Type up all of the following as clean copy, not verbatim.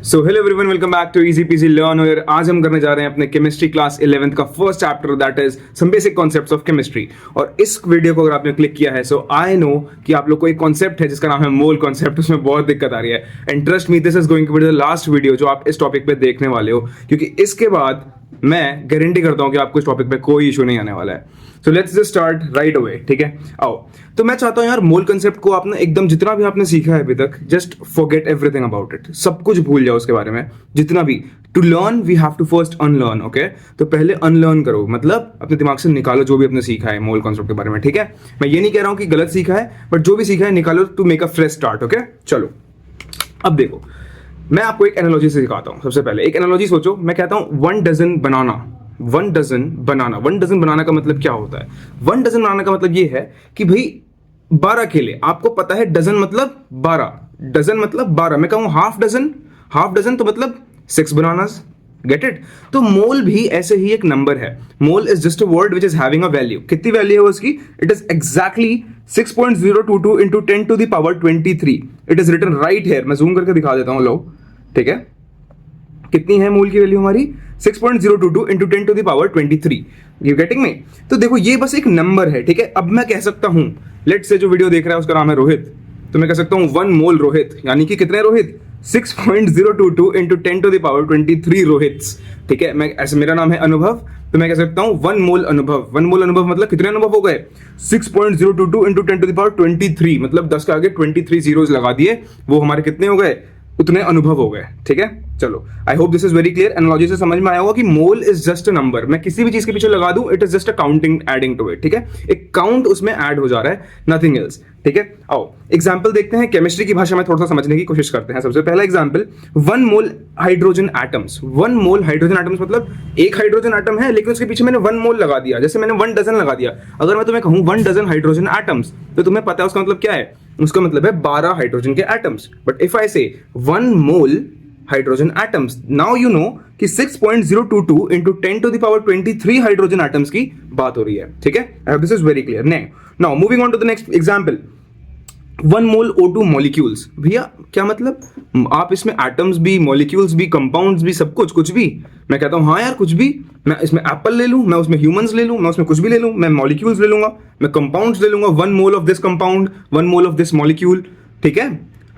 So hello everyone, welcome back to Easy PG Learnware. आज हम करने जा रहे हैं अपने केमिस्ट्री क्लास 11th का first chapter, that is some basic concepts of chemistry. और इस वीडियो को अगर आपने क्लिक किया है, सो आई नो कि आप लोग को एक कॉन्सेप्ट है जिसका नाम है मोल कॉन्सेप्ट, उसमें बहुत दिक्कत आ रही है। And trust me, this is going to be the last video जो आप इस टॉपिक पे देखने वाले हो, क्योंकि इसके बाद मैं गारंटी करता हूं कि आपको इस टॉपिक पे कोई इशू नहीं आने वाला है। So let's just start right away, ठीक है। आओ, तो मैं चाहता हूं यार मोल कंसेप्ट को आपने एकदम जितना भी आपने सीखा है अभी तक, just forget everything about it, सब कुछ भूल जाओ उसके बारे में जितना भी। To learn we have to first unlearn, okay. तो पहले अनलर्न करो, मतलब अपने दिमाग से निकालो जो भी आपने सीखा है मोल कंसेप्ट के बारे में, ठीक है। मैं ये नहीं कह रहा हूं कि गलत सीखा है, बट जो भी सीखा है निकालो to make a fresh start, okay. चलो अब देखो, मैं आपको एक एनालॉजी से सिखाता हूं। सबसे पहले एक एनालॉजी सोचो। मैं कहता हूं 1 डजन बनाना, 1 डजन बनाना। 1 डजन बनाना का मतलब क्या होता है? 1 डजन बनाना का मतलब ये है कि भाई 12 केले। आपको पता है डजन मतलब 12, डजन मतलब 12। मैं कहूं हाफ डजन, हाफ डजन तो मतलब 6 बनानास। Get it? तो मोल भी ऐसे ही एक नंबर है। Mole is just a word which is having a value. कितनी वैल्यू है उसकी? It is exactly 6.022 into 10 to the power 23। It is written right here. मैं जूम करके दिखा देता हूं, लो, ठीक है। कितनी है मोल की वैल्यू हमारी? 6.022 into 10 to the power 23। You getting me? तो देखो ये बस एक नंबर है, ठीक है। अब मैं कह सकता हूं, लेट्स से जो वीडियो देख रहा है उसका नाम है रोहित, तो मैं कह सकता हूं 1 मोल रोहित, यानी कि कितने Rohit? 6.022 into 10 to the power 23 Rohits, ठीक है। मैं ऐसे, मेरा नाम है अनुभव, तो मैं कह सकता हूं 1 मोल अनुभव। 1 मोल अनुभव मतलब कितने अनुभव हो गए? 6.022 इंटू 10 टू द पावर 23, मतलब 10 के आगे 23 जीरोस लगा दिए, वो हमारे कितने हो गए? उतने अनुभव हो गए, ठीक है। चलो, I hope this is very clear. Analogy से समझ में आया होगा कि mole is just a number. मैं किसी भी चीज के पीछे लगा दूं, it is just a counting adding to it, ठीक है। एक काउंट उसमें ऐड हो जा रहा है, नथिंग एल्स, ठीक है। आओ एग्जांपल देखते हैं, केमिस्ट्री की भाषा में थोड़ा सा समझने की कोशिश करते हैं। सबसे पहला example, 1 mole hydrogen atoms. 1 mole hydrogen atoms मतलब एक हाइड्रोजन एटम है, लेकिन उसके पीछे मैंने 1 मोल लगा दिया, जैसे मैंने 1 डजन लगा दिया। अगर मैं तुम्हें कहूं 1 डजन हाइड्रोजन एटम्स, तो तुम्हें पता है उसका मतलब क्या है? उसका मतलब है 12 हाइड्रोजन के atoms. But if I say 1 mole hydrogen atoms, now you know कि 6.022 into 10 to the power 23 hydrogen atoms की बात हो रही है, ठीक है। I hope this is very clear. Now moving on to the next example, 1 mole O2 molecules. भैया क्या मतलब? आप इसमें एटम्स भी, मॉलिक्यूल्स भी, कंपाउंड्स भी, सब कुछ, कुछ भी? मैं कहता हूं हाँ यार कुछ भी। मैं इसमें एप्पल ले लूं, मैं उसमें ह्यूमंस ले लूं, मैं उसमें कुछ भी ले लूं, मैं मॉलिक्यूल्स ले लूंगा, मैं कंपाउंड्स ले लूंगा। 1 mole of this compound, 1 mole of this molecule, ठीक है।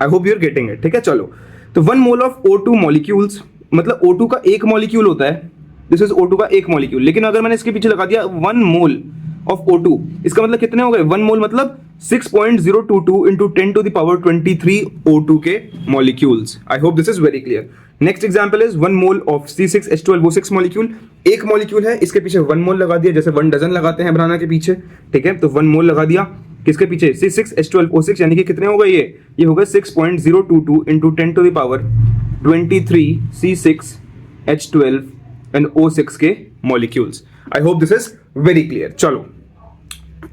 I hope you are getting it, ठीक है। चलो, तो 1 मोल ऑफ O2 मॉलिक्यूल्स मतलब O2 का एक मॉलिक्यूल होता है, दिस इज O2 का एक मॉलिक्यूल। लेकिन अगर मैंने इसके पीछे लगा दिया 1 मोल ऑफ O2, इसका मतलब कितने हो गए? 1 मोल मतलब 6.022 into 10 to the power 23 O2 के molecules. I hope this is very clear. Next example is 1 mole of C6H12O6 molecule. एक मॉलिक्यूल है, इसके पीछे 1 मोल लगा दिया, जैसे 1 डजन लगाते हैं बनाना के पीछे, ठीक है। तो 1 मोल लगा दिया किसके पीछे? C6H12O6, यानी कि कितने हो गए ये हो गए 6.022 into 10 to the power 23 C6H12 and O6 के molecules. I hope this is very clear. चलो,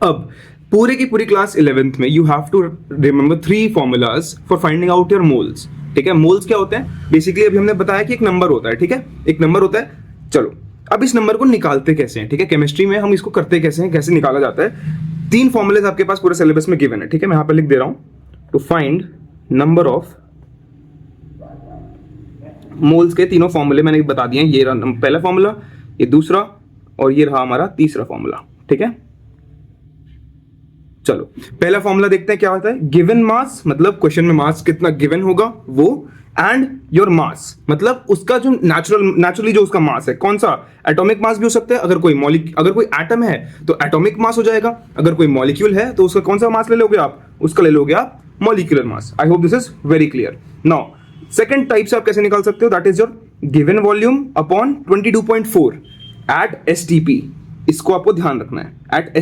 अब पूरे की पूरी क्लास 11th में you have to remember 3 formulas for finding out your moles, ठीक है। मोल्स क्या होते हैं? बेसिकली अभी हमने बताया कि एक नंबर होता है, ठीक है, एक नंबर होता है। चलो, अब इस नंबर को निकालते कैसे हैं, ठीक है। केमिस्ट्री में हम इसको करते कैसे हैं, कैसे निकाला जाता है? 3 फॉर्मूलेज आपके पास पूरे सिलेबस में गिवन है, ठीक है। मैं यहां पर लिख दे रहा हूं, to find number of moles के 3 फॉर्मूले मैंने बता दिए हैं। ये रहा पहला फॉर्मूला, ये दूसरा, और ये रहा हमारा तीसरा फॉर्मूला, ठीक है। चलो, पहला फॉर्मूला देखते हैं क्या होता है। गिवन मास मतलब क्वेश्चन में मास कितना गिवन होगा वो, एंड योर मास मतलब उसका जो नेचुरली जो उसका मास है, कौन सा? एटॉमिक मास भी हो सकता है। अगर कोई एटम है तो एटॉमिक मास हो जाएगा। अगर कोई मॉलिक्यूल है तो उसका कौन सा मास ले लोगे आप? उसका ले लोगे आप molecular mass. I hope this is very clear. Now second type से आप कैसे निकाल सकते हो? That is your given volume upon 22.4 at STP। इसको आपको ध्यान रखना है, एट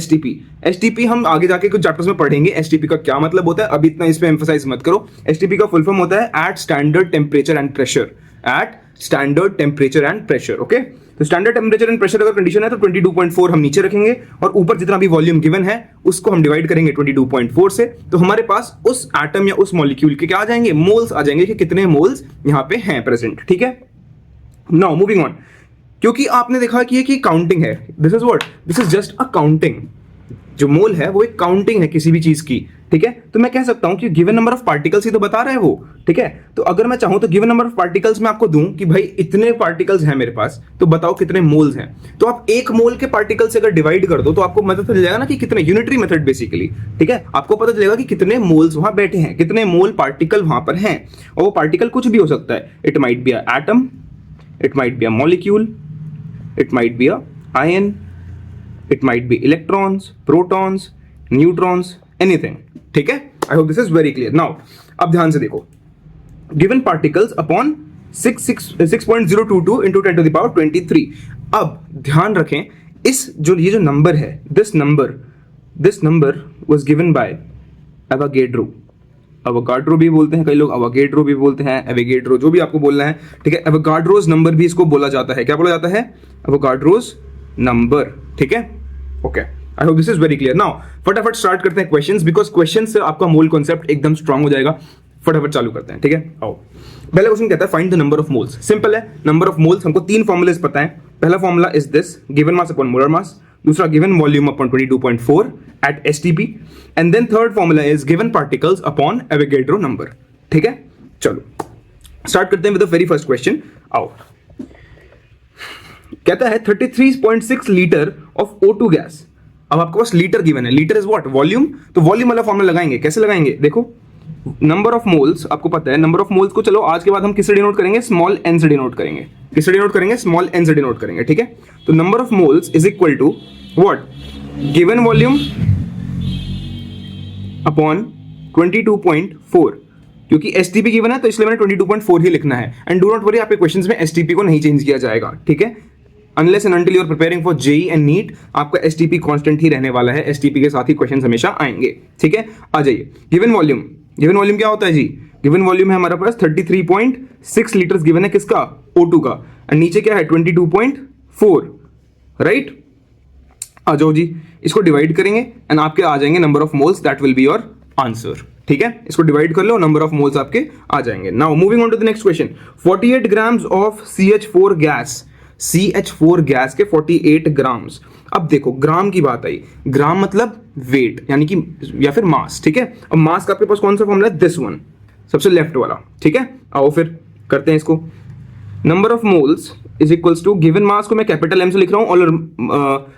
STP हम आगे जाके कुछ चैप्टर्स में पढ़ेंगे STP का क्या मतलब होता है, अभी इतना इस पे एम्फसाइज मत करो। STP का फुल फॉर्म होता है at standard temperature and pressure, at standard temperature and pressure, okay. तो स्टैंडर्ड टेम्परेचर एंड प्रेशर अगर कंडीशन है तो 22.4 हम नीचे रखेंगे, और ऊपर जितना भी वॉल्यूम गिवन है उसको हम डिवाइड करेंगे 22.4 से। तो हमारे पास उस एटम या उस मॉलिक्यूल के क्या आ जाएंगे? मोल्स आ जाएंगे, कि कितने मोल्स यहाँ पे हैं प्रेजेंट, ठीक है। नाउ मूविंग ऑन, क्योंकि आपने देखा कि ये की काउंटिंग है, this is what, this is just a counting. जो मोल है वो एक काउंटिंग है किसी भी चीज की, ठीक है, तो मैं कह सकता हूं कि गिवन नंबर ऑफ पार्टिकल्स ही तो बता रहा है वो, ठीक है। तो अगर मैं चाहूं तो गिवन नंबर ऑफ पार्टिकल्स मैं आपको दूं कि भाई इतने पार्टिकल्स हैं मेरे पास, तो बताओ कितने मोल्स हैं। तो आप एक मोल के पार्टिकल से अगर डिवाइड कर दो तो आपको पता चल जाएगा ना कि कितने, यूनिटरी मेथड बेसिकली, ठीक है। आपको पता चलेगा कि कितने मोल्स वहां बैठे हैं, कितने मोल पार्टिकल वहां पर हैं। और वो पार्टिकल कुछ भी हो सकता है, it might be a atom, it might be a molecule, it might be a ion, it might be electrons, protons, neutrons, anything, ठीक है। I hope this is very clear. Now अब ध्यान से देखो, given particles upon 6.022 into 10 to the power 23। अब ध्यान रखें, इस जो ये जो नंबर है, this number was given by Avogadro. Avogadro भी बोलते हैं कई लोग, एवोगाड्रो भी बोलते हैं, एवोगाड्रो, जो भी आपको बोलना है, ठीक है। एवोगाड्रोस नंबर भी इसको बोला जाता है। क्या बोला जाता है? एवोगाड्रोस नंबर, ठीक है। Okay, I hope this is very clear. Now फटाफट स्टार्ट करते हैं क्वेश्चंस, बिकॉज क्वेश्चन से आपका मूल कॉन्सेप्ट एकदम स्ट्रांग हो जाएगा। फटाफट चालू करते हैं, ठीक है। आओ, पहला क्वेश्चन कहता है find the number of moles. Simple है, नंबर ऑफ मोल्स हमको तीन फॉर्मूलेस पता है। पहला formula is this, given mass upon molar mass, दूसरा given volume upon 22.4 at STP, and then third formula is given particles upon Avogadro number, ठीक है। चलो स्टार्ट करते हैं with the very first question. आओ, कहता है 33.6 लीटर ऑफ O2 गैस। अब आपके पास लीटर गिवन है, लीटर इज व्हाट? वॉल्यूम। तो वॉल्यूम वाला फॉर्मूला लगाएंगे, कैसे लगाएंगे? देखो, नंबर ऑफ मोल्स आपको पता है, नंबर ऑफ मोल्स को चलो आज के बाद हम किससे डिनोट करेंगे? स्मॉल एन से डिनोट करेंगे। किससे डिनोट करेंगे? स्मॉल एन से डिनोट करेंगे, ठीक है। तो number of moles is equal to what? Given volume upon 22.4, क्योंकि एसटीपी गिवन है तो इसलिए मैंने 22.4 ही लिखना है। एंड डू नॉट वरी, आपके क्वेश्चंस में एसटीपी को नहीं चेंज किया जाएगा, ठीक है। Unless and until you are preparing for JEE and NEET, आपका एसटीपी कांस्टेंट ही रहने वाला है। एसटीपी के साथ ही क्वेश्चंस हमेशा आएंगे, ठीक है। आ जाइए, गिवन वॉल्यूम। गिवन वॉल्यूम क्या होता है जी? गिवन वॉल्यूम है हमारे पास 33.6 लीटर्स गिवन है, किसका? O2 का। एंड नीचे क्या है? 22.4, राइट। आ जाओ जी, इसको डिवाइड करेंगे एंड आपके आ जाएंगे number of moles, that will be your answer, ठीक है। इसको डिवाइड कर लो, नंबर ऑफ मोल्स आपके आ जाएंगे। Now moving on to the next question, 48 grams of CH4 gas. CH4 gas के 48 ग्राम्स। अब देखो, ग्राम की बात आई, ग्राम मतलब वेट, यानी कि या फिर मास, ठीक है। अब मास का आपके पास कौन सा फॉर्मूला है? दिस वन, सबसे लेफ्ट वाला, ठीक है। आओ फिर करते हैं इसको। Number of moles is equals to, given mass को मैं कैपिटल एम से लिख रहा हूं और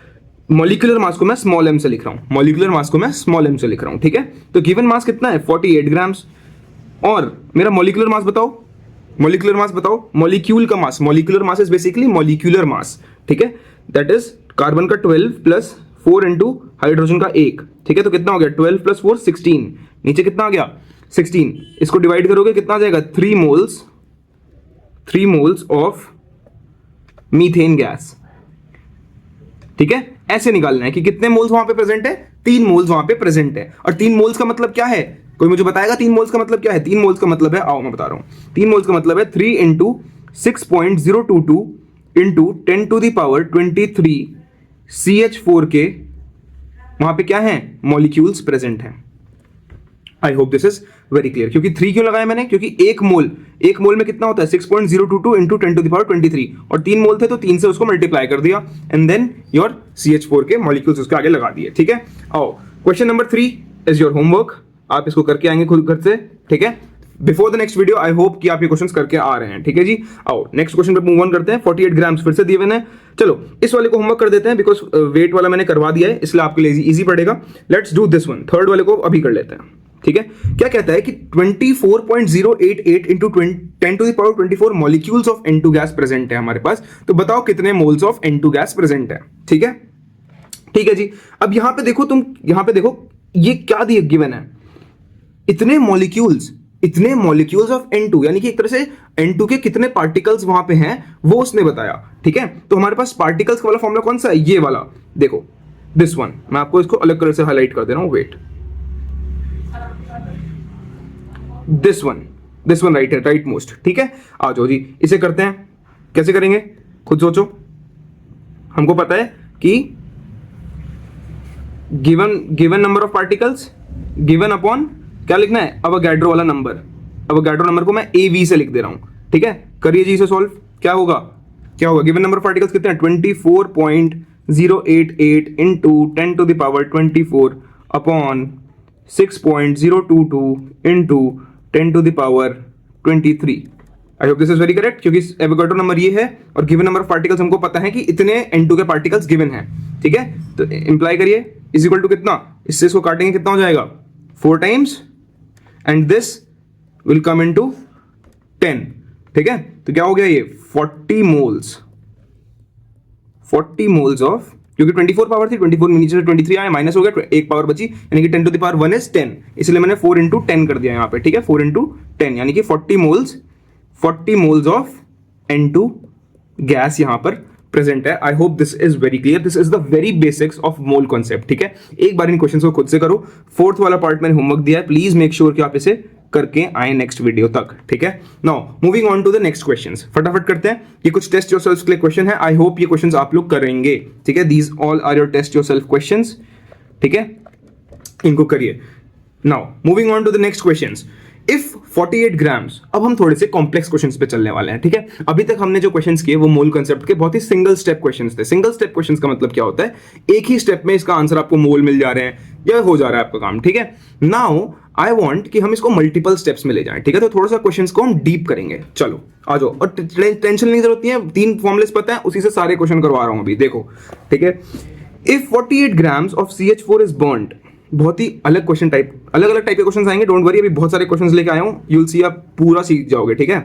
मॉलिक्यूलर मास को मैं स्मॉल एम से लिख रहा हूं। मॉलिक्यूलर मास को मैं स्मॉल एम से लिख रहा हूं, ठीक है। तो गिवन मास कितना है? 48 ग्राम्स। और मेरा मॉलिक्यूलर मास बताओ, मॉलिक्यूलर मास बताओ, मॉलिक्यूल का mass. Molecular mass is basically molecular mass, ठीक है। दैट इज कार्बन का 12 प्लस 4 इंटू हाइड्रोजन का 1, ठीक है। तो कितना हो गया? 12 प्लस 4 16, नीचे कितना आ गया? 16। इसको डिवाइड करोगे कितना आ जाएगा? 3 मोल्स ऑफ मीथेन गैस, ठीक है। ऐसे निकालना है कि कितने मोल्स वहां पे प्रेजेंट है? 3 मोल्स वहां पे प्रेजेंट है। और 3 मोल्स का मतलब क्या है? कोई मुझे बताएगा 3 मोल्स का मतलब क्या है? 3 मोल्स का मतलब है, आओ मैं बता रहा हूं। 3 मोल्स का मतलब है 3 into 6.022 into 10 to the power 23 CH4 के वहां पे क्या है? मॉलिक्यूल्स प्रेजेंट हैं। आई hope this is very clear. क्योंकि 3 क्यों लगाया मैंने? क्योंकि एक मोल में कितना होता है? 6.022 इंटू 10 टू द पावर 23, और 3 मोल थे तो 3 से उसको मल्टीप्लाई कर दिया एंड देन योर CH4 के मॉलिक्यूल्स उसके आगे लगा दिए, ठीक है। आओ, question number 3 is your homework. आप इसको करके आएंगे खुद घर से, ठीक है। Before the next video I hope कि आप ये क्वेश्चंस करके आ रहे हैं, ठीक है जी। आओ नेक्स्ट क्वेश्चन पे मूव ऑन करते हैं। 48 ग्राम्स फिर से दिए हुए हैं। चलो इस वाले को होमवर्क कर देते हैं, बिकॉज वेट वाला मैंने करवा दिया है, इसलिए आपके लिए इजी पड़ेगा। Let's do this one, third वाले को अभी कर लेते हैं, ठीक है। क्या कहता है कि 24.088 into 10 to the power 24 molecules of N2 gas present है हमारे पास। तो बताओ कितने moles of N2 gas present है, ठीक है। ठीक है जी। अब यहां पे देखो, तुम यहां पे देखो, ये क्या दिए गिवन है? इतने मॉलिक्यूल्स ऑफ N2, यानी कि एक तरह से N2 के कितने पार्टिकल्स वहां पे हैं वो उसने बताया, ठीक है। तो हमारे पास पार्टिकल्स का वाला फॉर्मूला कौन सा है? ये वाला देखो, दिस वन। मैं आपको इसको अलग कलर से हाईलाइट कर दे रहा हूं, वेट, दिस वन राइट है, राइट मोस्ट, ठीक है। आ जाओ जी, इसे करते हैं। कैसे करेंगे खुद सोचो। हमको पता है कि given number of particles given upon क्या लिखना है? अवोगाड्रो वाला नंबर। अवोगाड्रो नंबर को मैं AV से लिख दे रहा हूं, ठीक है। करिए जी इसे सॉल्व। क्या होगा? गिवन नंबर ऑफ पार्टिकल्स कितने हैं? 24.088 into 10 to the power 24 upon 6.022 into 10 to the power 23. I hope this is very correct, क्योंकि एवोगाड्रो नंबर ये है और गिवन नंबर ऑफ पार्टिकल्स हमको पता है कि इतने N2 के पार्टिकल्स गिवन है। ठीक है, तो इंप्लाई करिए इज इक्वल टू कितना, इससे इसको काटेंगे कितना हो जाएगा 4 times and this will come into 10। ठीक है, तो क्या हो गया ये 40 मोल्स ऑफ, क्योंकि 24 पावर थी, 24 में नीचे से 23 आया, माइनस हो गया, एक पावर बची, यानी कि 10 टू द पावर 1 इज 10, इसलिए मैंने 4 इंटू 10 कर दिया यहाँ पे। ठीक है, 4 इंटू 10 यानी कि 40 मोल्स ऑफ N2 गैस यहाँ पर प्रेजेंट है। I hope this is very clear, this is the very basics of mole concept. ठीक है, एक बार इन क्वेश्चंस को खुद से करो, फोर्थ वाला पार्ट मैंने होमवर्क दिया है, प्लीज मेक श्योर कि आप इसे करके आए नेक्स्ट वीडियो तक। ठीक है, now moving on to the next questions, फटाफट करते हैं। ये कुछ टेस्ट योरसेल्फ के लिए क्वेश्चन है, आई होप ये क्वेश्चंस आप लोग करेंगे। ठीक है, these all are your test yourself questions. ठीक है, इनको करिए। Now moving on to the next questions, if 48 grams, अब हम थोड़े से कॉम्प्लेक्स क्वेश्चंस पे चलने वाले हैं। ठीक है, अभी तक हमने जो क्वेश्चंस किए वो मोल कांसेप्ट के बहुत ही सिंगल स्टेप क्वेश्चंस थे। सिंगल स्टेप क्वेश्चंस का मतलब क्या होता है, एक ही स्टेप में इसका आंसर आपको मोल मिल जा रहे हैं या हो जा रहा है आपका काम। ठीक है, नाउ आई वांट कि हम इसको मल्टीपल स्टेप्स में ले जाएं। ठीक है, तो थोड़ा सा क्वेश्चंस को हम डीप करेंगे। चलो आ जाओ, और टेंशन नहीं जरूरत है, 3 फॉर्मुलेस पता है, उसी से सारे क्वेश्चन करवा रहा हूं अभी। देखो, ठीक है, if 48 grams of CH4 is burned, बहुत ही अलग क्वेश्चन टाइप, अलग अलग टाइप के क्वेश्चंस आएंगे, डोंट वरी, अभी बहुत सारे क्वेश्चंस लेके आया हूं, यू विल सी, आप पूरा सीख जाओगे। ठीक है,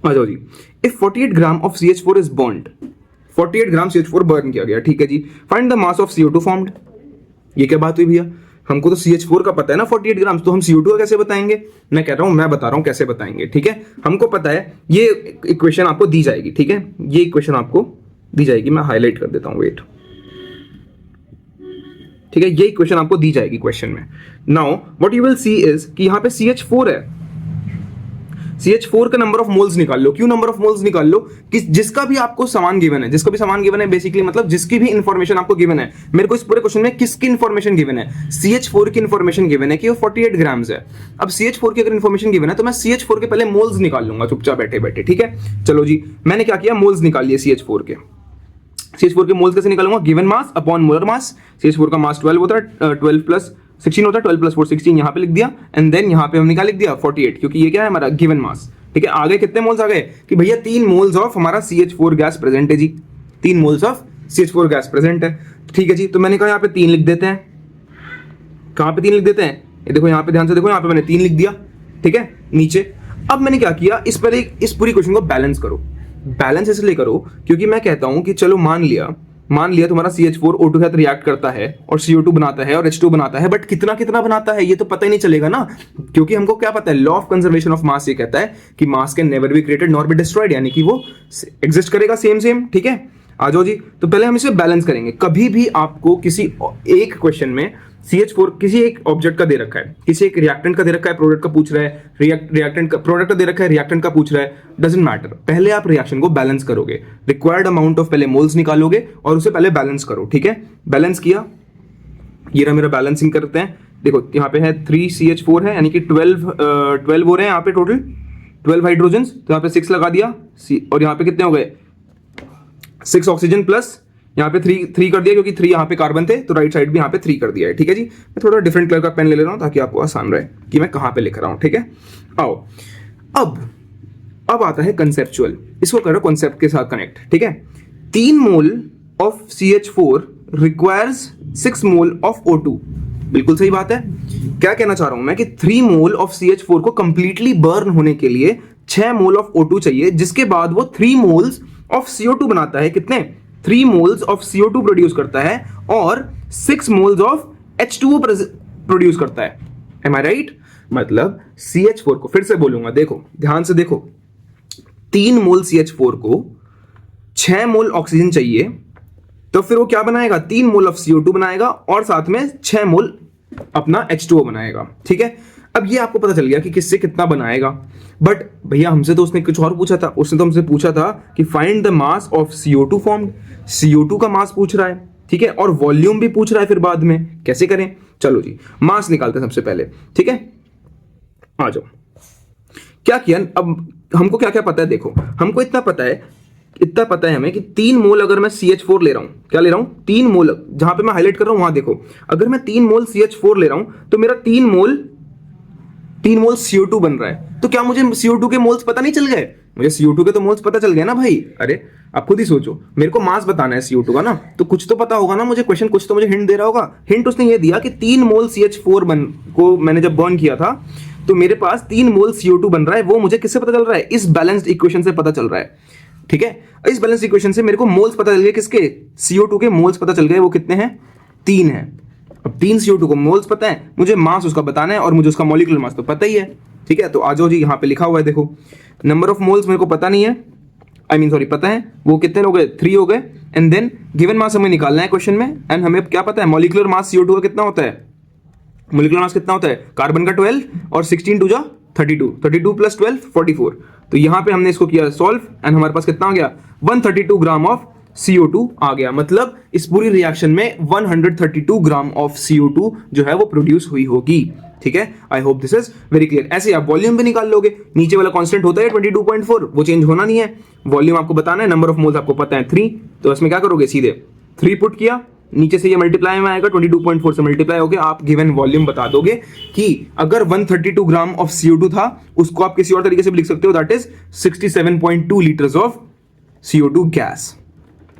आ जाओ जी। If 48 gram of CH4 is burned, 48 gram CH4 burn किया गया। ठीक है जी, find the mass of CO2 formed. ये क्या बात हुई भैया, हमको तो CH4 का पता है ना 48 ग्राम, तो हम CO2 का कैसे बताएंगे? मैं कह रहा हूं, मैं बता रहा हूं कैसे बताएंगे। ठीक है, हमको पता है, ये इक्वेशन आपको दी जाएगी। ठीक है, ये इक्वेशन आपको दी जाएगी, मैं हाईलाइट कर देता हूं, वेट। ठीक है, ये इक्वेशन आपको दी जाएगी क्वेश्चन में। Now what you will see is कि यहां पे CH4 है, CH4 का नंबर ऑफ मोल्स निकाल लो। क्यों नंबर ऑफ मोल्स निकाल लो? कि जिसका भी आपको सामान गिवन है, जिसका भी सामान गिवन है, बेसिकली मतलब जिसकी भी इंफॉर्मेशन आपको गिवन है। मेरे को इस पूरे क्वेश्चन में किसकी इंफॉर्मेशन गिवन है? CH4 की इंफॉर्मेशन गिवन है कि वो 48 ग्राम्स है। अब CH4 की अगर इंफॉर्मेशन गिवन है तो मैं CH4 के पहले मोल्स निकाल लूंगा चुपचाप बैठे बैठे। ठीक है, चलो जी, मैंने क्या किया, मोल्स निकाल लिए CH4 के। CH4 के मोल्स कैसे निकालूंगा? गिवन मास अपॉन मोलर मास। CH4 का मास 12 होता है, 12 प्लस 16 होता है, 12 प्लस 4 16, यहां पे लिख दिया, एंड देन यहां पे हमने क्या लिख दिया 48, क्योंकि ये क्या है हमारा गिवन मास। ठीक है, आगे कितने मोल्स आ गए कि भैया 3 मोल्स ऑफ हमारा CH4 गैस प्रेजेंट है जी, 3 moles of CH4 gas present है। ठीक है जी, तो मैंने कहा यहाँ पे 3 लिख देते हैं। कहां पे 3 लिख देते हैं? ये देखो, यहाँ पे ध्यान से देखो, यहाँ पे मैंने 3 लिख दिया। ठीक है, नीचे। अब मैंने क्या किया, इस पर इस पूरी क्वेश्चन को बैलेंस करो। बैलेंस इसलिए करो क्योंकि मैं कहता हूं कि चलो मान लिया तुम्हारा CH4 O2 के साथ रिएक्ट करता है और CO2 बनाता है और H2 बनाता है, बट कितना कितना बनाता है ये तो पता ही नहीं चलेगा ना, क्योंकि हमको क्या पता है, law of conservation of mass ये कहता है कि मास can never be created nor be destroyed, यानी कि वो एग्जिस्ट करेगा सेम। ठीक है, आ जाओ जी, तो पहले हम इसे बैलेंस करेंगे। कभी भी आपको किसी एक क्वेश्चन में CH4 किसी एक ऑब्जेक्ट का दे रखा है, किसी एक रिएक्टेंट का दे रखा है, प्रोडक्ट का पूछ रहा है, रिएक्टेंट का प्रोडक्ट का दे रखा है, रिएक्टेंट का पूछ रहा है, डजंट मैटर, पहले आप रिएक्शन को बैलेंस करोगे, रिक्वायर्ड अमाउंट ऑफ पहले मोल्स निकालोगे और उसे पहले बैलेंस करो। ठीक है, बैलेंस किया, ये रहा मेरा बैलेंसिंग करते हैं। देखो यहाँ पे है 3 CH4 है, यानी कि 12 हो रहे हैं यहाँ पे टोटल, 12 हाइड्रोजन, तो यहाँ पे 6 लगा दिया, और यहाँ पे कितने हो गए 6 ऑक्सीजन प्लस यहाँ पे 3 कर दिया, क्योंकि 3 यहाँ पे कार्बन थे, तो राइट साइड भी यहाँ पे 3 कर दिया है। ठीक है जी, मैं थोड़ा डिफरेंट कलर का पेन ले रहा हूँ ताकि आपको आसान रहे कि मैं कहाँ पे लिख रहा हूँ। ठीक है, आओ अब आता है कंसेप्चुअल, इसको करो कॉन्सेप्ट के साथ कनेक्ट। ठीक है, 3 mole of CH4 requires 6 mole of O2, बिल्कुल सही बात है। क्या कहना चाह रहा हूं मैं कि 3 मोल ऑफ CH4 को कंप्लीटली बर्न होने के लिए 6 मोल ऑफ O2 चाहिए, जिसके बाद वो 3 मोल्स ऑफ CO2 बनाता है। कितने? 3 मोल्स ऑफ CO2 प्रोड्यूस करता है और 6 मोल्स ऑफ H2O प्रोड्यूस करता है। एम आई राइट? मतलब CH4 को फिर से बोलूंगा, देखो ध्यान से देखो, 3 मोल CH4 को 6 मोल ऑक्सीजन चाहिए, तो फिर वो क्या बनाएगा, 3 मोल ऑफ CO2 बनाएगा और साथ में 6 मोल अपना H2O बनाएगा। ठीक है, अब ये आपको पता चल गया कि किससे कितना बनाएगा, बट भैया हमसे तो उसने कुछ और पूछा था, उसने तो हमसे पूछा था कि find the mass of CO2 formed, CO2 का मास पूछ रहा है। ठीक है, और वॉल्यूम भी पूछ रहा है, फिर बाद में कैसे करें, चलो जी मास निकालते हैं सबसे पहले। ठीक है, आ जाओ, क्या किया, अब हमको क्या क्या पता है, देखो हमको इतना पता है इतना पता है हमें कि 3 मोल अगर मैं CH4 ले रहा हूं, क्या ले रहा हूं, 3 मोल, जहां पे मैं हाईलाइट कर रहा हूं वहां देखो, अगर मैं 3 मोल CH4 ले रहा हूं तो मेरा 3 मोल CO2 बन रहा है। तो क्या मुझे CO2 के मोल्स पता नहीं चल गए? मुझे CO2 के तो मोल्स पता चल गए ना भाई। अरे आप खुद ही सोचो, मेरे को मास बताना है CO2 का ना, तो कुछ तो पता होगा ना मुझे, क्वेश्चन कुछ तो मुझे हिंट दे रहा होगा। हिंट उसने ये दिया कि 3 मोल CH4 को मैंने जब बर्न किया था तो मेरे पास 3 मोल CO2 बन रहा है। वो मुझे किससे पता चल रहा है? इस बैलेंस्ड इक्वेशन से पता चल रहा है। ठीक है, इस बैलेंस इक्वेशन से मेरे को मोल्स पता चल गए, किसके? CO2 के मोल्स पता चल गए। वो कितने हैं? 3 हैं। अब 3 CO2 को मोल्स पता है, मुझे मास उसका बताना है और मुझे उसका मॉलिक्यूलर मास तो पता ही है। ठीक है, तो आ जाओ जी, यहां पे लिखा हुआ है देखो, नंबर ऑफ मोल्स मेरे को पता नहीं है, पता है, वो कितने हो गए? 3 हो गए। एंड देन गिवन मास हमें निकालना है क्वेश्चन में, एंड हमें क्या पता है? मॉलिक्यूलर मास CO2 का कितना होता है? मॉलिक्यूलर मास कितना होता है? कार्बन का 12 और 16 2 जा 32, 32 प्लस 12 44। तो यहां पे हमने इसको किया सॉल्व, एंड हमारे पास कितना आ गया? 132 ग्राम ऑफ CO2 आ गया। मतलब इस पूरी रिएक्शन में 132 ग्राम ऑफ CO2 जो है वो प्रोड्यूस हुई होगी। ठीक है, I hope this is very clear. ऐसे आप वॉल्यूम भी निकाल लोगे, नीचे वाला कांस्टेंट होता है 22.4, वो चेंज होना नहीं है। वॉल्यूम आपको बताना है, नंबर ऑफ मोल्स आपको पता है 3, तो इसमें क्या करोगे? सीधे 3 पुट किया, नीचे से ये मल्टीप्लाई में आएगा, 22.4 से मल्टीप्लाई हो गया, आप गिवन वॉल्यूम बता दोगे कि अगर 132 ग्राम ऑफ CO2 था, उसको आप किसी और तरीके से भी लिख सकते हो, that is 67.2 litres of CO2 gas.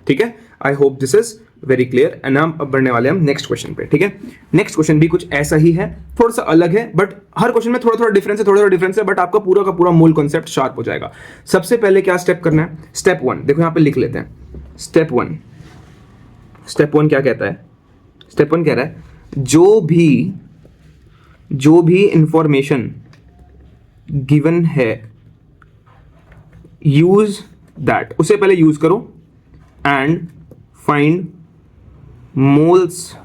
ठीक है, I hope this is very clear. And हम अब बढ़ने वाले हम नेक्स्ट क्वेश्चन पे। ठीक है, नेक्स्ट क्वेश्चन भी कुछ ऐसा ही है, थोड़ा सा अलग है, बट हर क्वेश्चन में थोड़ा थोड़ा डिफरेंस है, बट आपका पूरा का पूरा मूल कॉन्सेप्ट शार्प हो जाएगा। सबसे पहले क्या स्टेप करना है? स्टेप 1 देखो, यहां पे लिख लेते हैं। स्टेप 1 क्या कहता है? स्टेप 1 कह रहा है जो भी इंफॉर्मेशन गिवन है, यूज दैट, उससे पहले यूज करो, एंड फाइंड मोल्स,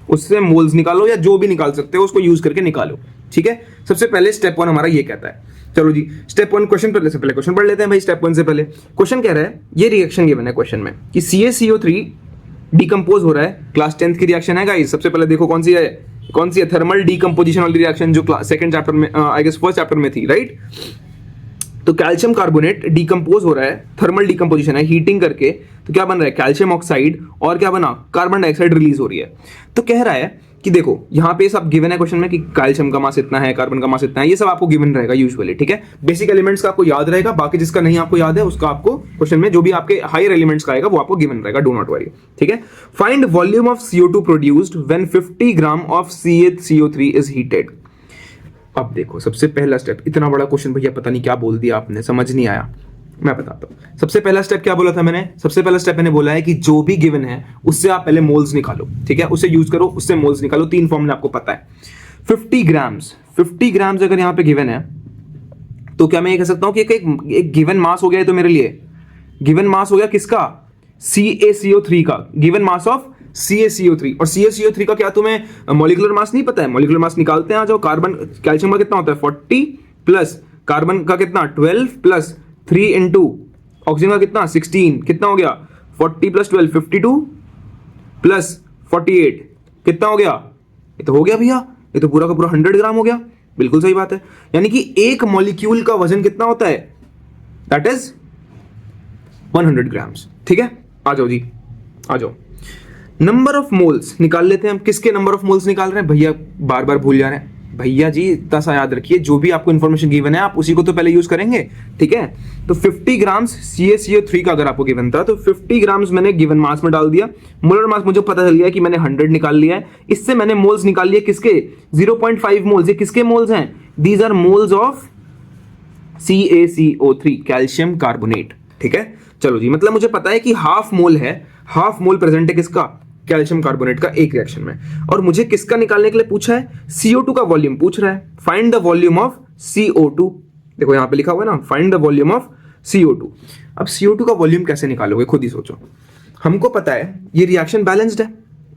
उससे मोल्स निकालो, या जो भी निकाल सकते हो उसको यूज करके निकालो। ठीक है, सबसे पहले स्टेप 1 हमारा ये कहता है। चलो जी, स्टेप 1 क्वेश्चन पढ़ने से पहले क्वेश्चन पढ़ लेते हैं भाई। स्टेप 1 से पहले क्वेश्चन कह रहा है, ये रिएक्शन गिवन है क्वेश्चन में कि CaCO3 डिकम्पोज हो रहा है। क्लास 10th की रिएक्शन है गाइस। सबसे पहले देखो कौन सी है? थर्मल डिकम्पोजिशन वाली रिएक्शन, जो सेकंड चैप्टर में, आई गेस फर्स्ट चैप्टर में थी, राइट? तो कैल्शियम कार्बोनेट डिकम्पोज हो रहा है, थर्मल डिकम्पोजिशन है, हीटिंग करके, तो क्या बन रहा है? कैल्शियम ऑक्साइड, और क्या बना? कार्बन डाइऑक्साइड रिलीज हो रही है। तो कह रहा है कि देखो यहां पे सब गिवन है क्वेश्चन में कि कैल्शियम का मास इतना है, कार्बन का मास इतना है, ये सब आपको गिवन रहेगा यूजुअली। ठीक है, बेसिक एलिमेंट्स का आपको याद रहेगा, बाकी जिसका नहीं आपको याद है उसका आपको क्वेश्चन में जो भी आपके हायर एलिमेंट्स का आएगा वो आपको गिवन रहेगा, डू नॉट वरी। ठीक है, find volume of CO2 produced when 50 gram of CaCO3 is heated. अब देखो, सबसे पहला स्टेप, इतना बड़ा क्वेश्चन भैया पता नहीं क्या बोल दिया आपने, समझ नहीं आया, मैं बताता हूं। सबसे पहला स्टेप क्या बोला था मैंने? सबसे पहला स्टेप मैंने बोला है कि जो भी गिवन है उससे आप पहले मोल्स निकालो। ठीक है, उसे यूज करो, उससे मोल्स निकालो। 3 फॉर्मूला आपको पता है। 50 ग्राम्स अगर यहां पे गिवन है, तो क्या मैं ये कह सकता हूं कि एक गिवन मास हो गया है? तो मेरे लिए गिवन मास हो गया किसका? CaCO3 का, गिवन मास ऑफ CaCO3। और CaCO3 का क्या तुम्हें मॉलिक्यूलर मास नहीं पता है? मॉलिक्यूलर मास निकालते हैं, आ जाओ। कार्बन, कैल्शियम का कितना होता है? 40 प्लस कार्बन का कितना? 12 प्लस 3 इंटू ऑक्सीजन का कितना? 16, कितना हो गया? 40 प्लस 12 52 प्लस 48 कितना हो गया? ये तो हो गया भैया, ये तो पूरा का पूरा 100 ग्राम हो गया। बिल्कुल सही बात है, यानी कि एक मॉलिक्यूल का वजन कितना होता है? That is 100 grams. ठीक है, आ जाओ जी, आ जाओ। नंबर ऑफ मोल्स निकाल लेते हैं हम। किसके नंबर ऑफ मोल्स निकाल रहे हैं भैया? बार बार भूल जा रहे हैं भैया जी, इतना सा याद रखिए, जो भी आपको इन्फॉर्मेशन गिवन है आप उसी को तो पहले यूज करेंगे। ठीक है, तो 50 ग्राम्स CaCO3 का अगर आपको गिवन था, तो 50 ग्राम्स मैंने गिवन मास में डाल दिया। मोलर मास मुझे पता चल गया कि मैंने 100 निकाल लिया है। इससे मैंने मोल्स निकाल लिए किसके? 0.5 मोल्स। ये किसके मोल्स हैं? These are moles of CaCO3, calcium carbonate. ठीक है, चलो जी, मतलब मुझे पता है कि हाफ मोल है, हाफ मोल प्रेजेंट है किसका? कैल्शियम कार्बोनेट का एक रिएक्शन में। और मुझे किसका निकालने के लिए पूछा है? CO2 का वॉल्यूम पूछ रहा है। Find the volume of CO2। देखो यहां पे लिखा हुआ है ना, find the volume of CO2। अब CO2 का वॉल्यूम कैसे निकालोगे? खुद ही सोचो। हमको पता है ये रिएक्शन बैलेंस्ड है,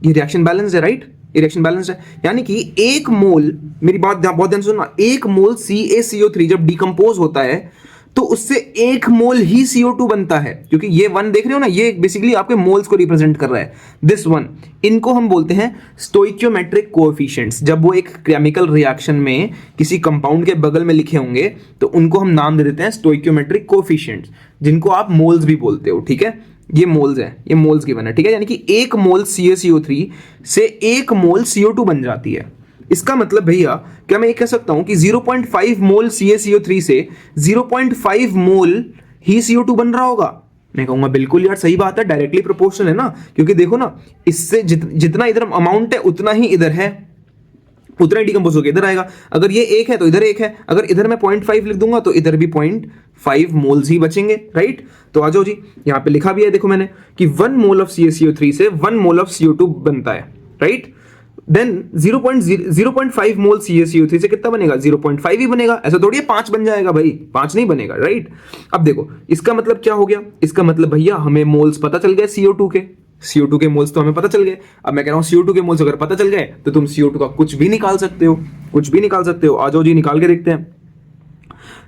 ये रिएक्शन बैलेंस्ड है, राइट? ये रिएक्शन बैलेंस्ड है, यानी कि एक मोल, मेरी बात बहुत ध्यान सुनना, एक मोल CaCO3 जब डिकम्पोज होता है तो उससे 1 मोल ही CO2 बनता है, क्योंकि ये 1 देख रहे हो ना, ये बेसिकली आपके मोल्स को रिप्रेजेंट कर रहा है, दिस 1। इनको हम बोलते हैं स्टोइकियोमेट्रिक कोएफिशिएंट्स। जब वो एक केमिकल रिएक्शन में किसी कंपाउंड के बगल में लिखे होंगे तो उनको हम नाम दे देते हैं स्टोइकियोमेट्रिक कोएफिशिएंट्स, जिनको आप मोल्स भी बोलते हो, ठीक है। ये मोल्स है, ये मोल्स गिवन है, ठीक है। यानी कि 1 मोल CaCO3 से 1 मोल CO2 बन जाती है। इसका मतलब भैया क्या मैं ये कह सकता हूं कि 0.5 मोल CaCO3 से 0.5 मोल ही CO2 बन रहा होगा? मैं कहूंगा बिल्कुल यार सही बात है, डायरेक्टली प्रोपोर्शनल है ना, क्योंकि देखो ना, इससे जितना इधर अमाउंट है उतना ही इधर है, उतना ही डिकम्पोज होकर इधर आएगा। अगर ये 1 है तो इधर 1 है, अगर इधर मैं 0.5 लिख दूंगा तो इधर भी 0.5 मोल्स ही बचेंगे, राइट। तो आ जाओ जी, यहां पे लिखा भी है देखो मैंने कि 1 मोल ऑफ CaCO3 से 1 मोल ऑफ CO2 बनता है, राइट। देन 0.5 मोल CaCO3 से कितना बनेगा? 0.5 ही बनेगा। ऐसा थोड़ी है 5 बन जाएगा भाई, 5 नहीं बनेगा, राइट। अब देखो इसका मतलब क्या हो गया, इसका मतलब भैया हमें मोल्स पता चल गए CO2 के मोल्स तो हमें पता चल गए। अब मैं कह रहा हूं CO2 के मोल्स अगर पता चल गए तो तुम CO2 का कुछ भी निकाल सकते हो, कुछ भी निकाल सकते हो। आ जाओ जी निकाल के देखते हैं।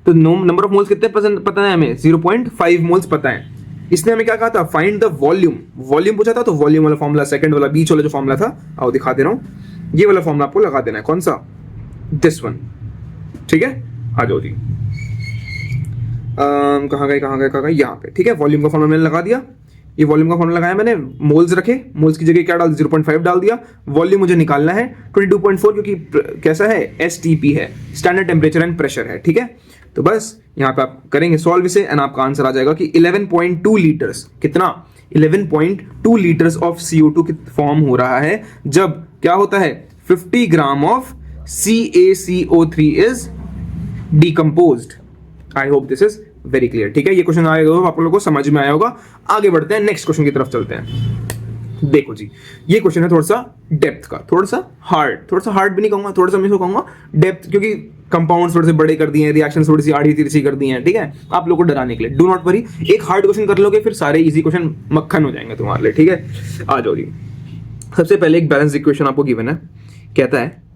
तो नंबर ऑफ मोल्स कितने पता है हमें? 0.5 मोल्स पता है। इसने हमें क्या कहा था? Find the volume. वॉल्यूम पूछा था, तो वॉल्यूम वाला फॉर्मूला, सेकंड वाला बीच वाला जो फॉर्मूला था, आओ दिखा दे रहा हूं, ये वाला फॉर्मूला आपको लगा देना है। कौन सा? दिस वन, ठीक है। आ जाओ जी, कहाँ गए, यहाँ पे, ठीक है। वॉल्यूम का फॉर्मूला मैंने लगा दिया, ये वॉल्यूम का फॉर्मूला लगाया मैंने, मोल्स रखे, मोल्स की जगह क्या डाल, 0.5 डाल दिया। वॉल्यूम मुझे निकालना है 22.4, क्योंकि कैसा है? STP है, स्टैंडर्ड टेम्परेचर एंड प्रेशर है, ठीक है। तो बस यहाँ पे आप करेंगे सॉल्व इसे एंड आपका आंसर आ जाएगा कि 11.2 लीटर्स, कितना? 11.2 लीटर्स ऑफ CO2 फॉर्म हो रहा है जब क्या होता है? 50 gram of CaCO3 is decomposed. I hope this is very clear, ठीक है। ये क्वेश्चन आएगा, आप लोगों को समझ में आया होगा। आगे बढ़ते हैं, नेक्स्ट क्वेश्चन की तरफ चलते हैं। देखो जी, ये क्वेश्चन है थोड़ा सा डेप्थ का, थोड़ा सा हार्ड भी नहीं कहूंगा, थोड़ा सा मैं इसको कहूंगा डेप्थ, क्योंकि कंपाउंड्स थोड़े से बड़े कर दिए हैं, रिएक्शन थोड़ी सी आड़ी तिरछी कर दी हैं, ठीक है, आप लोगों को डराने के लिए। डू नॉट वरी, एक हार्ड क्वेश्चन कर लोगे फिर सारे इजी क्वेश्चन मक्खन हो जाएंगे तुम्हारे लिए, ठीक है। आ जाओ जी, सबसे पहले एक बैलेंस इक्वेशन आपको गिवन है, कहता है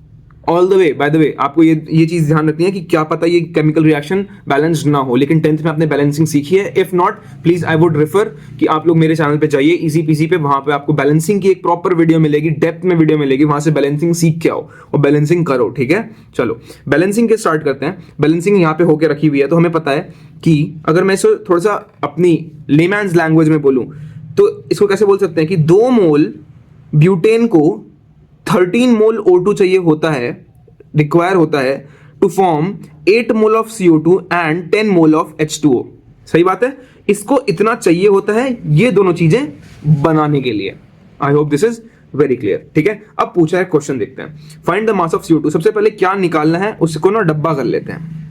all the way, by the way, आपको ये चीज ध्यान रखनी है कि क्या पता ये केमिकल रिएक्शन बैलेंस्ड ना हो, लेकिन 10th में आपने बैलेंसिंग सीखी है। If not, please I would refer कि आप लोग मेरे चैनल पे जाइए, इजी पीसी पे, वहां पे आपको बैलेंसिंग की एक प्रॉपर वीडियो मिलेगी, डेप्थ में वीडियो मिलेगी, वहां से बैलेंसिंग सीख के आओ और बैलेंसिंग करो, ठीक है। चलो बैलेंसिंग के स्टार्ट करते हैं। बैलेंसिंग यहाँ पे होके रखी हुई है, तो हमें पता है कि अगर मैं इसको थोड़ा सा अपनी लेमैन्स लैंग्वेज में बोलूं तो इसको कैसे बोल सकते हैं कि 2 मोल ब्यूटेन को 13 मोल O2 चाहिए होता है, रिक्वायर होता है to form 8 mole of CO2 and 10 mole of H2O। सही बात है, इसको इतना चाहिए होता है ये दोनों चीजें बनाने के लिए। आई hope this is very clear, ठीक है। अब पूछा है क्वेश्चन, देखते हैं। Find the mass of CO2। सबसे पहले क्या निकालना है उसको ना डब्बा कर लेते हैं,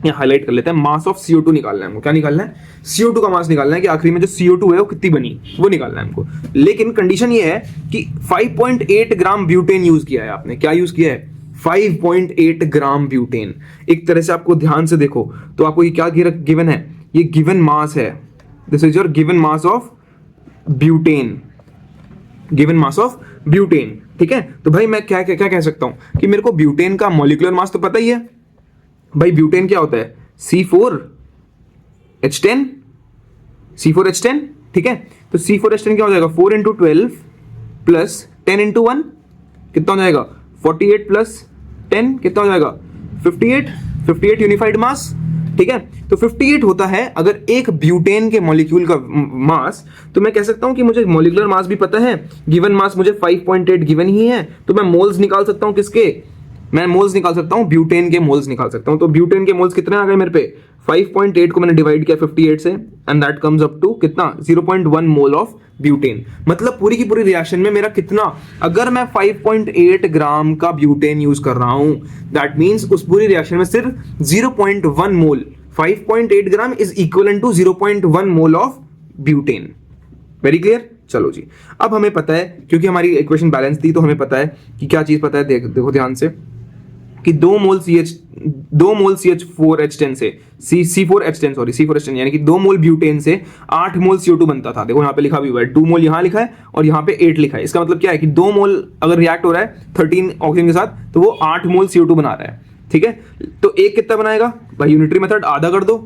यहाँ हाईलाइट कर लेते हैं। मास ऑफ CO2 निकालना है हमको। क्या निकालना है? CO2 का मास निकालना है कि आखिरी में जो CO2 है वो कितनी बनी, वो निकालना है हमको। लेकिन कंडीशन ये है कि 5.8 ग्राम ब्यूटेन यूज किया है आपने। क्या यूज किया है? 5.8 ग्राम ब्यूटेन। एक तरह से आपको ध्यान से देखो तो आपको ये क्या गिवन है? ये गिवन मास है, this is your given mass of butane, given mass of butane, ठीक है। तो भाई मैं क्या क्या क्या कह सकता हूं कि मेरे को ब्यूटेन का मॉलिक्यूलर मास तो पता ही है भाई। ब्यूटेन क्या होता है? C4H10, C4H10, ठीक है। तो C4H10 क्या हो जाएगा? 4 × 12 प्लस 10 × 1 कितना हो जाएगा? 48 प्लस 10 कितना हो जाएगा? 58 यूनिफाइड मास, ठीक है। तो 58 होता है अगर एक ब्यूटेन के मॉलिक्यूल का मास। तो मैं कह सकता हूं कि मुझे मॉलिक्यूलर मास भी पता है, गिवन मास मुझे 5.8 गिवन ही है, तो मैं मोल्स निकाल सकता हूं। किसके? मैं मोल्स निकाल सकता हूं, ब्यूटेन के मोल्स निकाल सकता हूं। तो ब्यूटेन के मोल्स कितने आ गए मेरे पे? 5.8 को मैंने डिवाइड किया 58 से and that comes up to कितना? 0.1 मोल ऑफ ब्यूटेन। मतलब पूरी की पूरी रिएक्शन में मेरा कितना, अगर मैं 5.8 ग्राम का ब्यूटेन यूज कर रहा हूं, दैट मींस उस पूरी रिएक्शन में सिर्फ 0.1 mole, 5.8 gram is equal to 0.1 mole of butane. Very clear. चलो जी, अब हमें पता है, क्योंकि हमारी इक्वेशन बैलेंस थी, तो हमें पता है कि क्या चीज पता है। देखो ध्यान से कि 2 मोल CH4H10 से C4H10 यानी कि 2 मोल ब्यूटेन से 8 मोल CO2 बनता था। देखो यहाँ पे लिखा भी हुआ है, 2 मोल यहाँ लिखा है और यहाँ पे 8 लिखा है। इसका मतलब क्या है कि 2 मोल अगर रिएक्ट हो रहा है 13 ऑक्सीजन के साथ तो वो 8 मोल CO2 बना रहा है, ठीक है। तो एक कितना बनाएगा भाई? यूनिटरी मेथड आधा कर दो,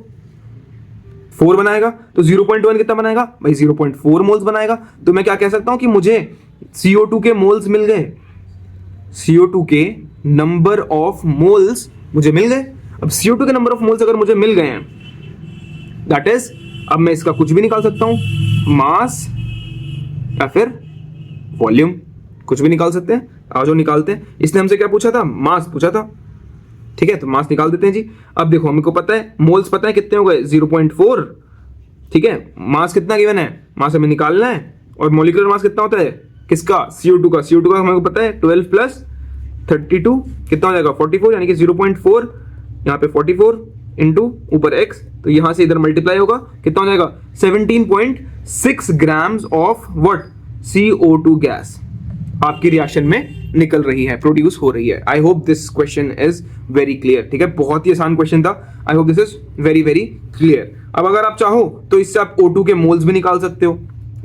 4 बनाएगा, तो 0.1 कितना बनाएगा भाई 0.4 मोल्स बनाएगा। तो मैं क्या कह सकता हूं कि मुझे CO2 के मोल्स मिल गए, CO2 के नंबर ऑफ मोल्स मुझे मिल गए। अब CO2 के नंबर ऑफ मोल्स अगर मुझे मिल गए हैं, दैट इज अब मैं इसका कुछ भी निकाल सकता हूं, मास या फिर वॉल्यूम, कुछ भी निकाल सकते हैं। आओ जो निकालते हैं। इसने हमसे क्या पूछा था, मास पूछा था, ठीक है, तो मास निकाल देते हैं जी। अब देखो हमको पता है मोल्स पता है कितने हो गए 0.4, ठीक है। मास कितना गिवन है, मास हमें निकालना है। और मॉलिक्यूलर मास कितना होता है किसका, CO2 का। CO2 का हमको पता है 12 प्लस 32 कितना हो जाएगा 44, यानी कि 0.4 यहाँ पे 44 इंटू ऊपर x, तो यहां से इधर मल्टीप्लाई होगा, कितना हो जाएगा 17.6 grams of what CO2 gas आपकी रिएक्शन में निकल रही है, प्रोड्यूस हो रही है। I hope this question is very clear, ठीक है, बहुत ही आसान क्वेश्चन था। आई hope this is very very clear. अब अगर आप चाहो तो इससे आप O2 के मोल्स भी निकाल सकते हो।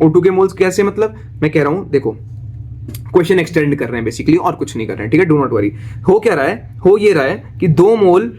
O2 के मोल्स कैसे, मतलब मैं कह रहा हूं देखो क्वेश्चन एक्सटेंड कर रहे हैं बेसिकली, और कुछ नहीं कर रहे हैं, ठीक है, डू नॉट वरी। हो क्या रहा है, हो ये रहा है कि 2 मोल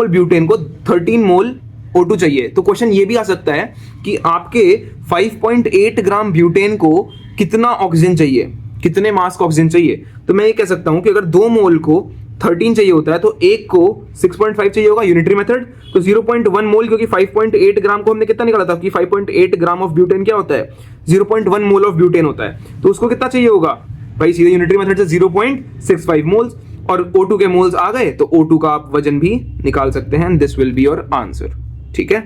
ब्यूटेन को 13 मोल O2 चाहिए। तो क्वेश्चन ये भी आ सकता है कि आपके 5.8 ग्राम ब्यूटेन को कितना ऑक्सीजन चाहिए, कितने मास का ऑक्सीजन चाहिए। तो मैं ये कह सकता हूं कि अगर 2 मोल को 13 चाहिए होता है तो एक को 6.5 चाहिए होगा, यूनिटरी मेथड। तो 0.1 मोल, क्योंकि 5.8 ग्राम को हमने कितना निकाला था कि 5.8 ग्राम ऑफ ब्यूटेन क्या होता है 0.1 मोल ऑफ ब्यूटेन होता है, तो उसको कितना चाहिए होगा भाई सीधे यूनिटरी मेथड से 0.65 मोल्स। और O2 के मोल्स आ गए तो O2 का आप वजन भी निकाल सकते हैं, this will be your answer, ठीक है।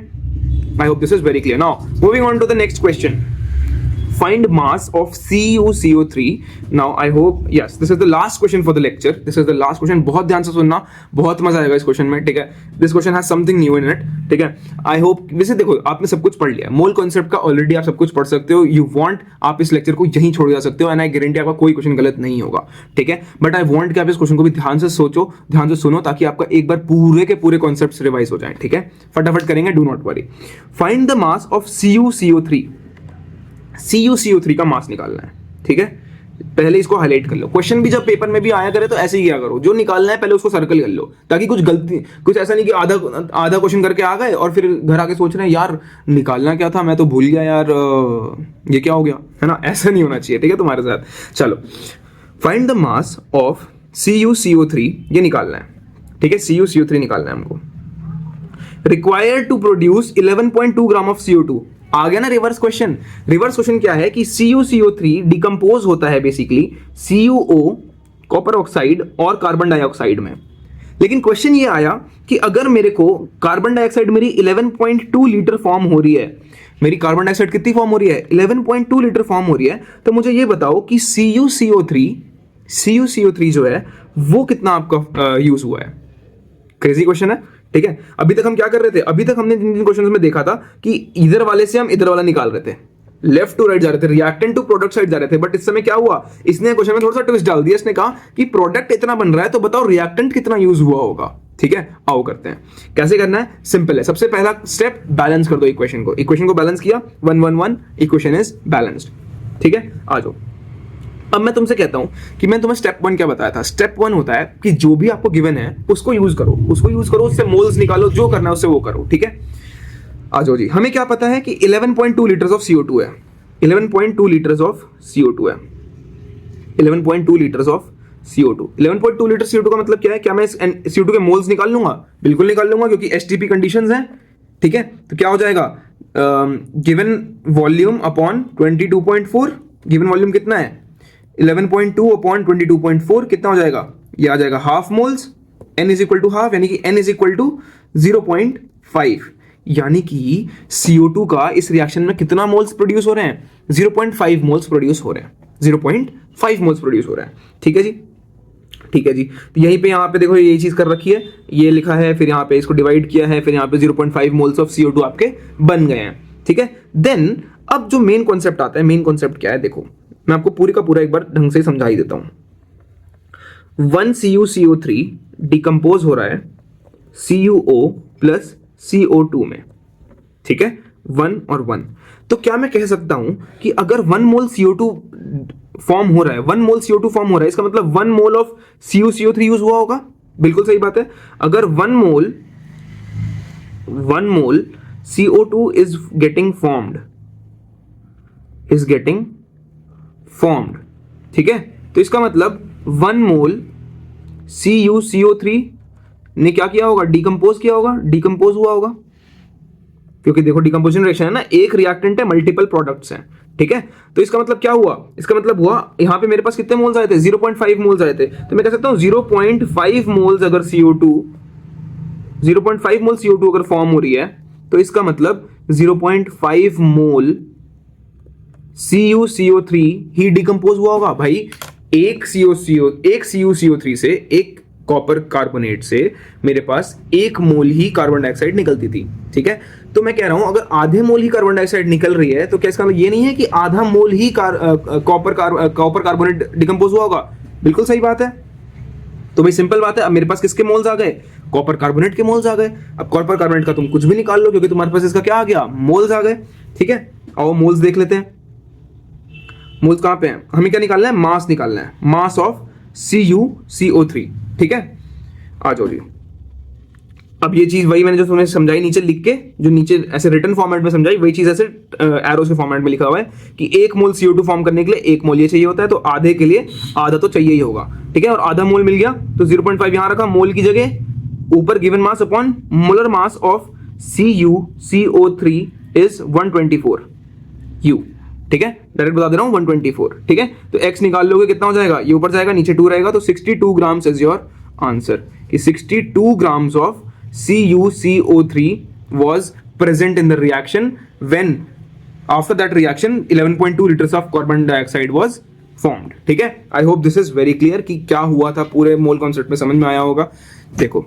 I hope this is very clear. Now moving on to the next question, find mass of CuCO3. Now I hope yes this is the last question for the lecture, this is the last question, बहुत ध्यान से सुनना, बहुत मजा आएगा इस question में, ठीक है। this question has something new in it, ठीक है। I hope वैसे देखो आपने सब कुछ पढ़ लिया, मोल कॉन्सेप्ट का ऑलरेडी आप सब कुछ पढ़ सकते हो। you want आप इस लेक्चर को यहीं छोड़ जा सकते हो, एंड आई गारंटी आपका कोई क्वेश्चन गलत नहीं होगा, ठीक है। बट आई वांट कि आप इस क्वेश्चन को भी ध्यान से सोचो, ध्यान से सुनो, ताकि आपका एक बार पूरे के पूरे कॉन्सेप्ट रिवाइज हो जाए, ठीक है। फटाफट करेंगे, do not worry. Find the mass of CuCO3, CuCO3 का मास निकालना है, ठीक है। पहले इसको हाईलाइट कर लो, क्वेश्चन भी जब पेपर में भी आया करे तो ऐसे ही किया करो, जो निकालना है पहले उसको सर्कल कर लो, ताकि कुछ गलती, कुछ ऐसा नहीं कि आधा क्वेश्चन करके आ गए और फिर घर आके सोच रहे हैं यार निकालना क्या था, मैं तो भूल गया यार, ये क्या हो गया, है ना। ऐसा नहीं होना चाहिए, ठीक है, तुम्हारे साथ। चलो, find the mass of CuCO3, ये निकालना है, ठीक है। CuCO3 निकालना है हमको। Required to produce 11.2 gram of CO2। आ गया ना रिवर्स क्वेश्चन। रिवर्स क्वेश्चन क्या है कि CuCO3 डिकम्पोज होता है बेसिकली CuO, कॉपर ऑक्साइड और कार्बन डाइऑक्साइड में। लेकिन क्वेश्चन ये आया कि अगर मेरे को कार्बन डाइऑक्साइड मेरी 11.2 लीटर फॉर्म हो रही है, मेरी कार्बन डाइऑक्साइड कितनी फॉर्म हो रही है 11.2 लीटर फॉर्म हो रही है, तो मुझे ये बताओ कि CuCO3 जो है वो कितना आपका यूज हुआ है। क्रेजी क्वेश्चन है, ठीक है। अभी तक हम क्या कर रहे थे, अभी तक हमने जिन क्वेश्चंस में देखा था कि इधर वाले से हम इधर वाला निकाल रहे थे, लेफ्ट टू राइट जा रहे थे, रिएक्टेंट टू प्रोडक्ट साइड जा रहे थे। बट इस समय क्या हुआ, इसने क्वेश्चन में थोड़ा सा ट्विस्ट डाल दिया। इसने कहा कि प्रोडक्ट इतना बन रहा है तो बताओ रिएक्टेंट कितना यूज हुआ होगा, ठीक है। आओ करते हैं, कैसे करना है, सिंपल है। सबसे पहला स्टेप, बैलेंस कर दो इक्वेशन को बैलेंस किया 1 1 1, इक्वेशन इज बैलेंस्ड, ठीक है। आ जाओ, अब मैं तुमसे कहता हूं कि मैं तुम्हें स्टेप 1 क्या बताया था। स्टेप 1 होता है कि जो भी आपको गिवन है उसको यूज करो, उससे मोल्स निकालो, जो करना है उससे वो करो, ठीक है। आ जाओ जी, हमें क्या पता है कि 11.2 लीटर्स ऑफ CO2 है, 11.2 लीटर्स ऑफ CO2 है, 11.2 litres of CO2। 11.2 litre CO2 का मतलब क्या है, क्या मैं इस CO2 के मोल्स निकाल लूंगा? बिल्कुल निकाल लूंगा, क्योंकि STP कंडीशंस हैं, ठीक है। तो क्या हो जाएगा, given volume upon 22.4, given volume कितना है 11.2 अपॉन 22.4, कितना हो जाएगा, ये आ जाएगा half moles, n is equal to half, यानी कि n इज इक्वल टू 0.5, यानी कि CO2 का इस रिएक्शन में कितना मोल्स प्रोड्यूस हो रहे हैं 0.5 मोल्स प्रोड्यूस हो रहे हैं, 0.5 मोल्स प्रोड्यूस हो रहे हैं, ठीक है जी, ठीक है जी। तो यहीं पे यहाँ पे देखो यही चीज कर रखी है, ये लिखा है, फिर यहाँ पे इसको डिवाइड किया है, फिर यहाँ पे 0.5 मोल्स ऑफ CO2 आपके बन गए हैं, ठीक है। देन अब जो मेन कॉन्सेप्ट आता है, मेन कॉन्सेप्ट क्या है, देखो मैं आपको पूरी का पूरा एक बार ढंग से समझा ही देता हूं। 1 CuCO3 डिकम्पोज हो रहा है CuO प्लस CO2 में, ठीक है, 1 और 1। तो क्या मैं कह सकता हूं कि अगर 1 मोल CO2 फॉर्म हो रहा है, 1 मोल CO2 फॉर्म हो रहा है, इसका मतलब 1 मोल ऑफ CuCO3 यूज हुआ होगा। बिल्कुल सही बात है। अगर 1 मोल CO2 is getting formed, ठीक है। तो इसका मतलब 1 मोल CuCO3 ने क्या किया होगा, डिकम्पोज किया होगा, डिकम्पोज हुआ होगा, क्योंकि देखो डिकम्पोजिशन रिएक्शन है ना, एक रिएक्टेंट है, मल्टीपल प्रोडक्ट्स हैं, ठीक है। तो इसका मतलब क्या हुआ, इसका मतलब हुआ यहां पे मेरे पास कितने मोल्स आए थे, 0.5 मोल्स आए थे। तो मैं कह सकता हूं 0.5 मोल्स अगर CO2 0.5 मोल CO2 अगर फॉर्म हो रही है, तो इसका मतलब 0.5 मोल CuCO3 ही डिकम्पोज हुआ होगा। भाई एक CuCO3 से, एक कॉपर कार्बोनेट से मेरे पास 1 मोल ही कार्बन डाइऑक्साइड निकलती थी, ठीक है। तो मैं कह रहा हूं अगर आधे मोल ही कार्बन डाइऑक्साइड निकल रही है, तो क्या इसका मतलब ये नहीं है कि आधा मोल ही कॉपर कार्बोनेट डिकम्पोज हुआ होगा? बिल्कुल सही बात है। तो भाई सिंपल बात है, अब मेरे पास किसके मोल्स आ गए, कॉपर कार्बोनेट के मोल्स आ गए। अब कॉपर कार्बोनेट का तुम कुछ भी निकाल लो, क्योंकि तुम्हारे पास इसका क्या आ गया, मोल्स आ गए, ठीक है। आओ मोल्स देख लेते हैं। मोल्स कहां पे हैं, हमें क्या निकालना है, मास निकालना है, मास ऑफ CuCO3, ठीक है। आ जाओ जी। अब ये चीज वही मैंने जो तुम्हें समझाई नीचे लिख के, जो नीचे ऐसे रिटन फॉर्मेट में समझाई, वही चीज ऐसे एरोस के फॉर्मेट में लिखा हुआ है कि 1 मोल CO2 फॉर्म करने के लिए 1 मोल ये चाहिए होता है, तो आधे के लिए आधा तो चाहिए ही होगा, ठीक है। और आधा मोल मिल गया, तो 0.5 यहां रखा मोल की जगह, ऊपर given mass upon molar mass of CuCO3 is 124 U, ठीक है। डायरेक्ट बता दे रहा हूं 124, ठीक है। तो x निकाल लोगे कितना हो जाएगा, ये ऊपर जाएगा, नीचे 2 रहेगा, तो 62 ग्राम्स इज योर आंसर, कि 62 grams of CuCO3 was present in the reaction when after that reaction 11.2 liters of carbon dioxide was formed, ठीक है। I hope this is very clear कि क्या हुआ था, पूरे मोल कॉन्सेप्ट में समझ में आया होगा। देखो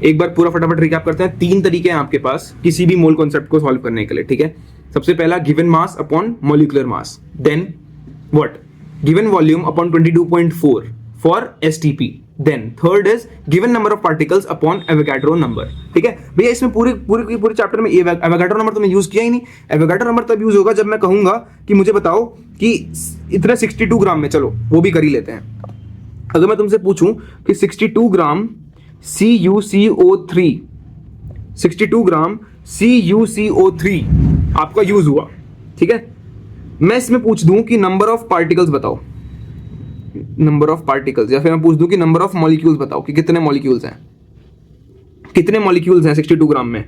एक बार पूरा फटाफट रिकैप करते हैं। 3 तरीके हैं आपके पास किसी भी मोल कॉन्सेप्ट को सॉल्व करने के लिए, ठीक है। सबसे पहला given mass upon molecular mass, then what, given volume upon 22.4 for STP, then third is given number of particles upon Avogadro number, ठीक है। भैया इसमें पूरे चैप्टर में एवोगाड्रो नंबर तुमने यूज किया ही नहीं। एवोगाड्रो नंबर तब यूज होगा जब मैं कहूंगा कि मुझे बताओ कि इतने 62 ग्राम में, चलो वो भी कर ही लेते हैं। अगर मैं तुमसे पूछूं कि 62 ग्राम CuCO3 आपका यूज हुआ, ठीक है। मैं इसमें पूछ दूं कि नंबर ऑफ पार्टिकल्स बताओ, नंबर ऑफ पार्टिकल्स, या फिर मैं पूछ दूं कि नंबर ऑफ मॉलिक्यूल्स बताओ कि कितने मॉलिक्यूल्स हैं, 62 ग्राम में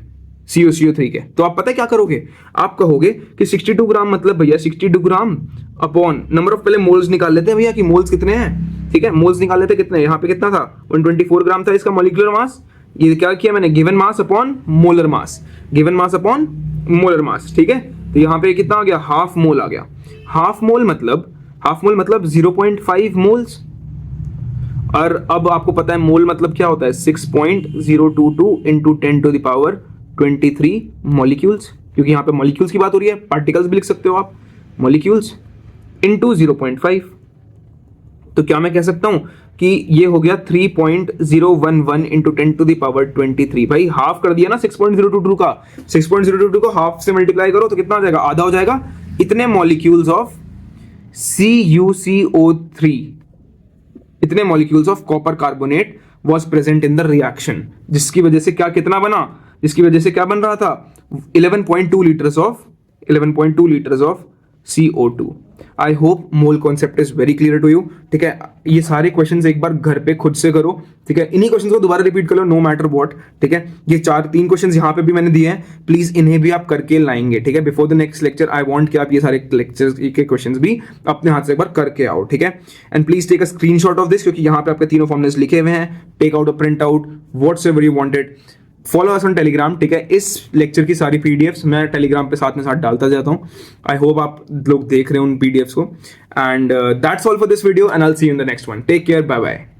CuCO3 के। तो आप पता है क्या करोगे, आप कहोगे कि 62 ग्राम मतलब भैया 62 ग्राम अपॉन नंबर ऑफ, पहले मोल्स निकाल लेते हैं भैया कि मोल्स कितने हैं, ठीक है। मोल्स निकाल लेते कितने, यहाँ पे कितना था 124 ग्राम था इसका मॉलिक्यूलर मास। ये क्या किया मैंने, गिवन मास अपॉन मोलर मास, गिवन मास अपॉन मोलर मास, ठीक है। तो यहाँ पे कितना आ गया, हाफ मोल आ गया। हाफ मोल मतलब 0.5 मोल्स। और अब आपको पता है मोल मतलब क्या होता है, 6.022 into 10 to the power 23 molecules, क्योंकि यहाँ पे मॉलिक्यूल्स की बात हो रही है, पार्टिकल्स भी लिख सकते हो आप, मॉलिक्यूल्स इंटू 0.5। तो क्या मैं कह सकता हूं कि ये हो गया 3.011 इंटू 10 to the power 23। भाई हाफ कर दिया ना 6.022 का, 6.022 को हाफ से मल्टीप्लाई करो तो कितना हो जाएगा, आधा हो जाएगा। इतने मॉलिक्यूल्स ऑफ CuCO3, इतने molecules of copper carbonate was present in the reaction, जिसकी वजह से क्या कितना बना, जिसकी वजह से क्या बन रहा था, 11.2 litres of CO2। I hope mole concept is very clear to you, ठीक है। ये सारे क्वेश्चंस एक बार घर पे खुद से करो, ठीक है। इन्हीं क्वेश्चंस को दोबारा रिपीट कर लो, नो मैटर व्हाट, ठीक है। ये 3 क्वेश्चंस यहाँ पे भी मैंने दिए हैं, प्लीज इन्हें भी आप करके लाएंगे, ठीक है। Before the next lecture I want कि आप ये सारे लेक्चर्स के क्वेश्चंस भी अपने हाथ से एक बार करके आओ, ठीक है। And please take a screenshot of this, क्योंकि यहाँ पे आपके तीनों फॉर्मुलेस लिखे हुए हैं। Take out a printout, whatsoever you wanted. Follow us on Telegram, ठीक है। इस लेक्चर की सारी पीडीएफ्स मैं टेलीग्राम पे साथ में साथ डालता जाता हूँ। आई होप आप लोग देख रहे हो उन पीडीएफ्स को। And that's all for this video and I will see you in the next one. Take care, bye bye.